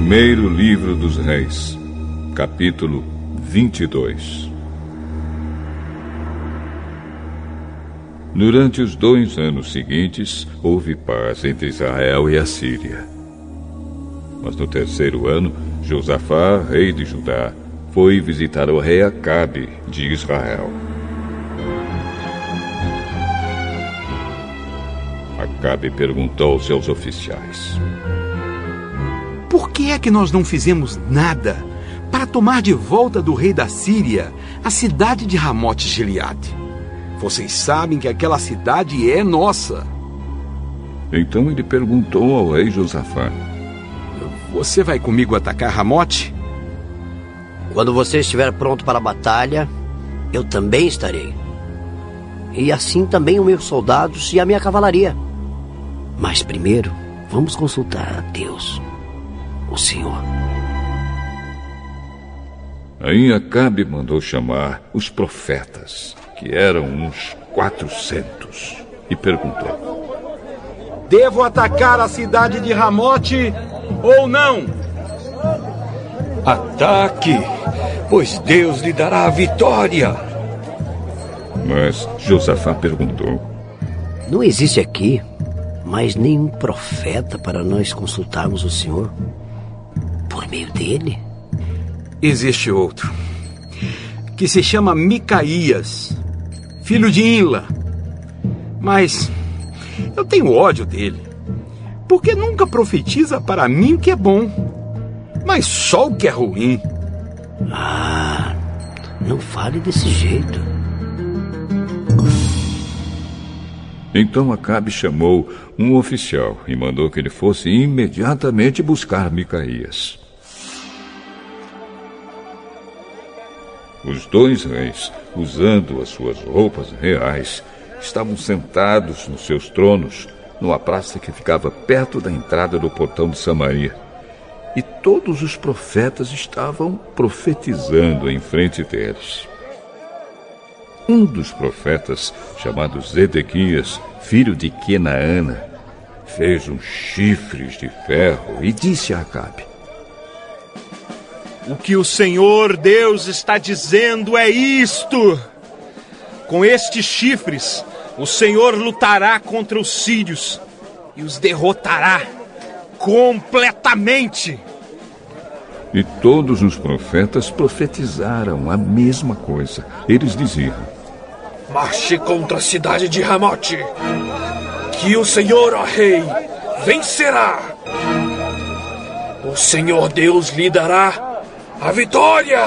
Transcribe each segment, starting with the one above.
Primeiro livro dos Reis, capítulo 22. Durante os 2 anos seguintes, houve paz entre Israel e a Síria. Mas no 3º ano, Josafá, rei de Judá, foi visitar o rei Acabe de Israel. Acabe perguntou aos seus oficiais: por que é que nós não fizemos nada para tomar de volta do rei da Síria a cidade de Ramote-Gileade? Vocês sabem que aquela cidade é nossa. Então ele perguntou ao rei Josafá: você vai comigo atacar Ramote? Quando você estiver pronto para a batalha, eu também estarei. E assim também os meus soldados e a minha cavalaria. Mas primeiro, vamos consultar a Deus, o Senhor. Aí Acabe mandou chamar os profetas, que eram uns 400, e perguntou: devo atacar a cidade de Ramote ou não? Ataque, pois Deus lhe dará a vitória. Mas Josafá perguntou: não existe aqui mais nenhum profeta para nós consultarmos o Senhor por meio dele? Existe outro, que se chama Micaías, filho de Imla. Mas eu tenho ódio dele, porque nunca profetiza para mim o que é bom, mas só o que é ruim. Ah, não fale desse jeito. Então Acabe chamou um oficial e mandou que ele fosse imediatamente buscar Micaías. Os 2 reis, usando as suas roupas reais, estavam sentados nos seus tronos, numa praça que ficava perto da entrada do portão de Samaria. E todos os profetas estavam profetizando em frente deles. Um dos profetas, chamado Zedequias, filho de Quenaana, fez uns chifres de ferro e disse a Acabe: o que o Senhor Deus está dizendo é isto: com estes chifres, o Senhor lutará contra os sírios e os derrotará completamente. E todos os profetas profetizaram a mesma coisa. Eles diziam: marche contra a cidade de Ramote, que o Senhor, ó rei, vencerá. O Senhor Deus lhe dará a vitória.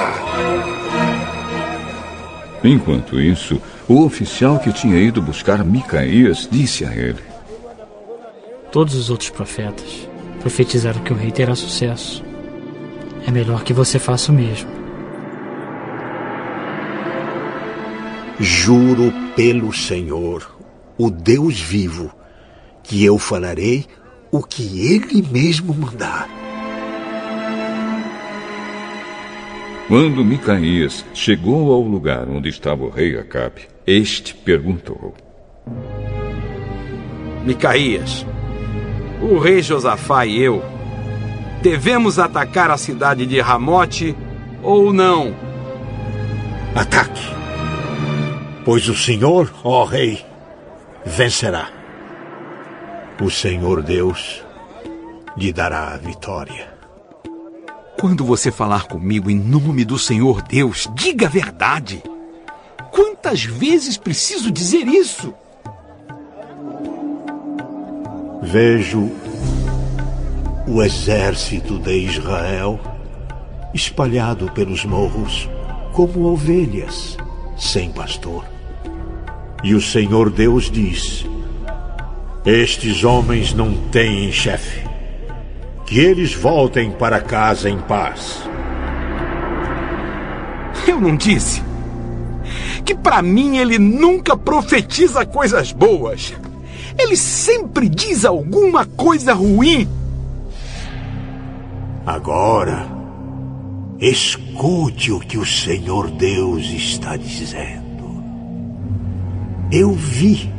Enquanto isso, o oficial que tinha ido buscar Micaías disse a ele: todos os outros profetas profetizaram que o rei terá sucesso. É melhor que você faça o mesmo. Juro pelo Senhor, o Deus vivo, que eu falarei o que Ele mesmo mandar. Quando Micaías chegou ao lugar onde estava o rei Acabe, este perguntou: Micaías, o rei Josafá e eu devemos atacar a cidade de Ramote ou não? Ataque, pois o Senhor, ó rei, vencerá. O Senhor Deus lhe dará a vitória. Quando você falar comigo em nome do Senhor Deus, diga a verdade. Quantas vezes preciso dizer isso? Vejo o exército de Israel espalhado pelos morros como ovelhas sem pastor. E o Senhor Deus diz: estes homens não têm chefe. Que eles voltem para casa em paz. Eu não disse que para mim ele nunca profetiza coisas boas. Ele sempre diz alguma coisa ruim. Agora, escute o que o Senhor Deus está dizendo. Eu vi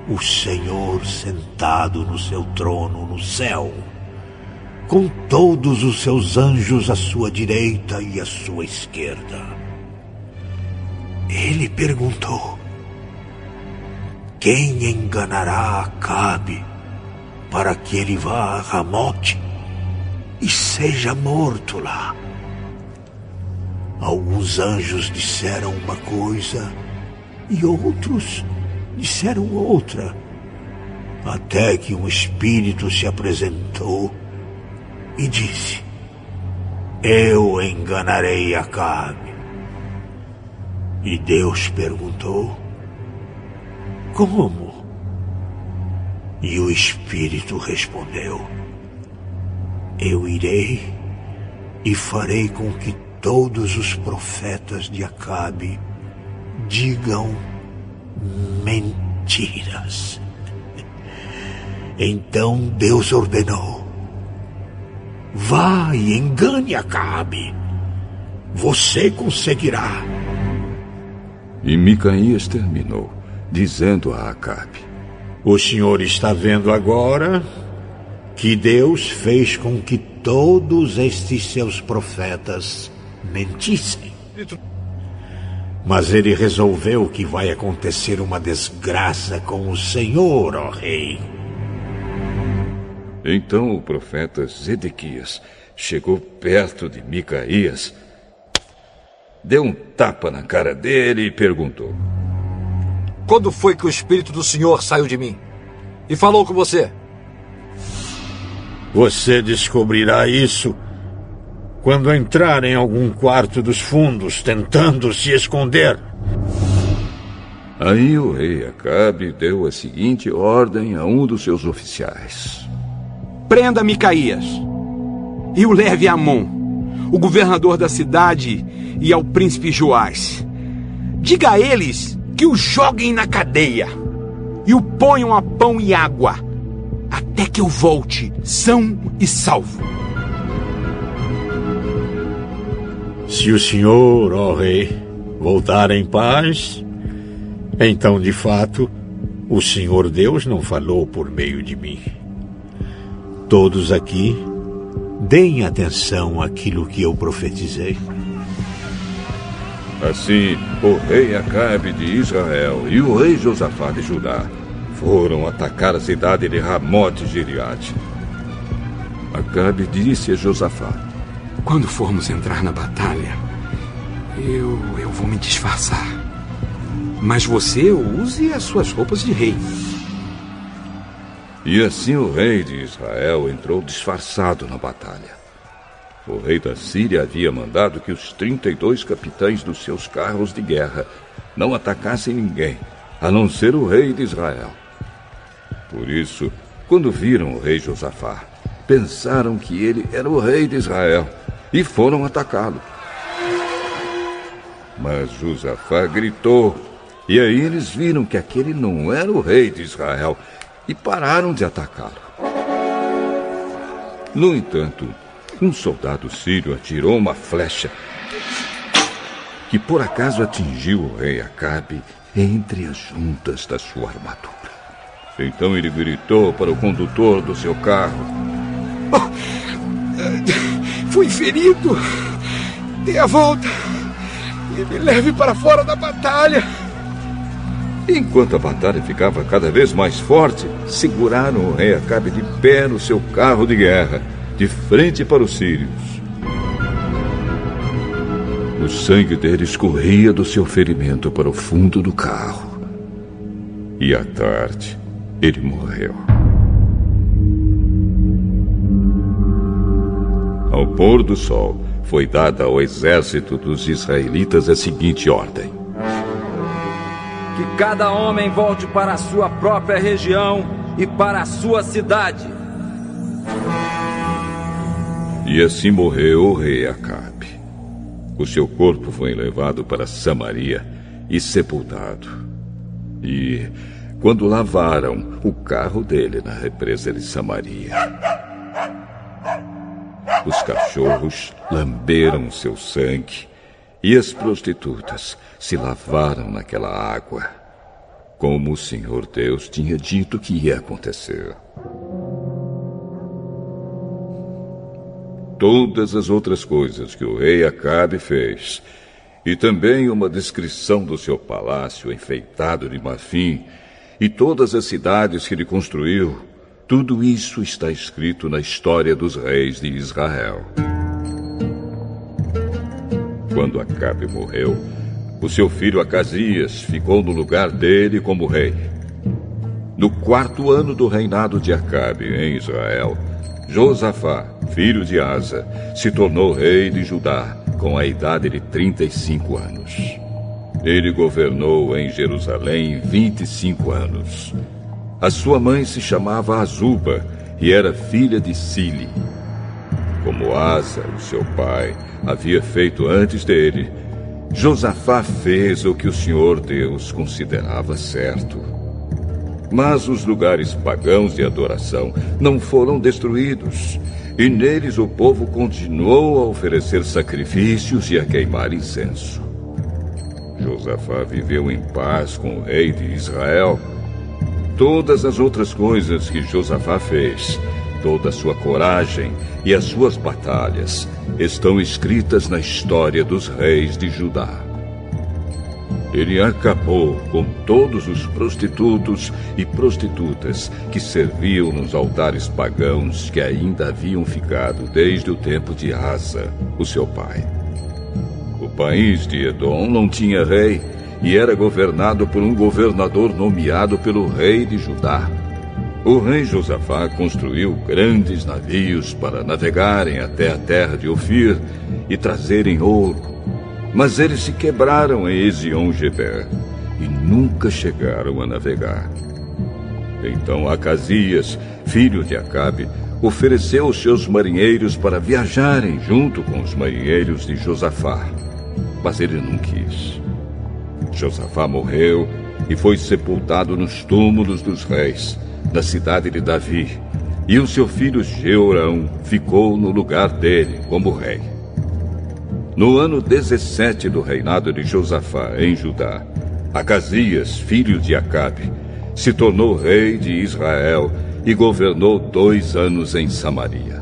o Senhor sentado no seu trono no céu, com todos os seus anjos à sua direita e à sua esquerda. Ele perguntou: quem enganará Acabe para que ele vá a Ramote e seja morto lá? Alguns anjos disseram uma coisa e outros disseram outra, até que um espírito se apresentou e disse: eu enganarei Acabe. E Deus perguntou: como? E o espírito respondeu: eu irei e farei com que todos os profetas de Acabe digam mentiras. Então Deus ordenou: vá e engane Acabe. Você conseguirá. E Micaías terminou, dizendo a Acabe: o senhor está vendo agora que Deus fez com que todos estes seus profetas mentissem. Mas ele resolveu que vai acontecer uma desgraça com o senhor, ó rei. Então o profeta Zedequias chegou perto de Micaías, deu um tapa na cara dele e perguntou: quando foi que o Espírito do Senhor saiu de mim e falou com você? Você descobrirá isso quando entrar em algum quarto dos fundos tentando se esconder. Aí o rei Acabe deu a seguinte ordem a um dos seus oficiais: prenda Micaías e o leve a Amon, o governador da cidade, e ao príncipe Joás. Diga a eles que o joguem na cadeia e o ponham a pão e água, até que eu volte são e salvo. Se o senhor, ó rei, voltar em paz, então, de fato, o Senhor Deus não falou por meio de mim. Todos aqui, deem atenção àquilo que eu profetizei. Assim, o rei Acabe de Israel e o rei Josafá de Judá foram atacar a cidade de Ramote Gileade. Acabe disse a Josafá: quando formos entrar na batalha, eu vou me disfarçar. Mas você use as suas roupas de rei. E assim o rei de Israel entrou disfarçado na batalha. O rei da Síria havia mandado que os 32 capitães dos seus carros de guerra não atacassem ninguém, a não ser o rei de Israel. Por isso, quando viram o rei Josafá, pensaram que ele era o rei de Israel e foram atacá-lo. Mas Josafá gritou, e aí eles viram que aquele não era o rei de Israel e pararam de atacá-lo. No entanto, um soldado sírio atirou uma flecha que por acaso atingiu o rei Acabe entre as juntas da sua armadura. Então ele gritou para o condutor do seu carro: fui ferido. Dê a volta e me leve para fora da batalha. Enquanto a batalha ficava cada vez mais forte, seguraram o rei Acabe de pé no seu carro de guerra, de frente para os sírios. O sangue dele escorria do seu ferimento para o fundo do carro. E à tarde, ele morreu. Ao pôr do sol, foi dada ao exército dos israelitas a seguinte ordem: que cada homem volte para a sua própria região e para a sua cidade. E assim morreu o rei Acabe. O seu corpo foi levado para Samaria e sepultado. E, quando lavaram o carro dele na represa de Samaria, os cachorros lamberam seu sangue e as prostitutas se lavaram naquela água, como o Senhor Deus tinha dito que ia acontecer. todas as outras coisas que o rei Acabe fez, e também uma descrição do seu palácio enfeitado de marfim, e todas as cidades que ele construiu, tudo isso está escrito na história dos reis de Israel. Quando Acabe morreu, o seu filho Acasias ficou no lugar dele como rei. No 4º ano do reinado de Acabe em Israel, Josafá, filho de Asa, se tornou rei de Judá com a idade de 35 anos. Ele governou em Jerusalém 25 anos. A sua mãe se chamava Azuba e era filha de Sili. Como Asa, o seu pai, havia feito antes dele, Josafá fez o que o Senhor Deus considerava certo. Mas os lugares pagãos de adoração não foram destruídos, e neles o povo continuou a oferecer sacrifícios e a queimar incenso. Josafá viveu em paz com o rei de Israel. Todas as outras coisas que Josafá fez, toda a sua coragem e as suas batalhas estão escritas na história dos reis de Judá. Ele acabou com todos os prostitutos e prostitutas que serviam nos altares pagãos que ainda haviam ficado desde o tempo de Asa, o seu pai. O país de Edom não tinha rei e era governado por um governador nomeado pelo rei de Judá. O rei Josafá construiu grandes navios para navegarem até a terra de Ofir e trazerem ouro, mas eles se quebraram em Ezion-Geber e nunca chegaram a navegar. Então Acasias, filho de Acabe, ofereceu os seus marinheiros para viajarem junto com os marinheiros de Josafá, mas ele não quis. Josafá morreu e foi sepultado nos túmulos dos reis, na cidade de Davi, e o seu filho Jeorão ficou no lugar dele como rei. No ano 17 do reinado de Josafá em Judá, Acasias, filho de Acabe, se tornou rei de Israel e governou 2 anos em Samaria.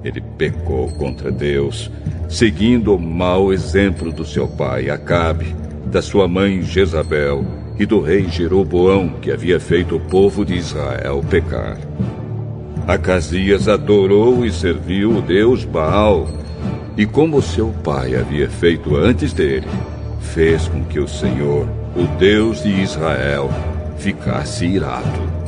Ele pecou contra Deus, seguindo o mau exemplo do seu pai Acabe, da sua mãe Jezabel e do rei Jeroboão, que havia feito o povo de Israel pecar. Acasias adorou e serviu o deus Baal, e como seu pai havia feito antes dele, fez com que o Senhor, o Deus de Israel, ficasse irado.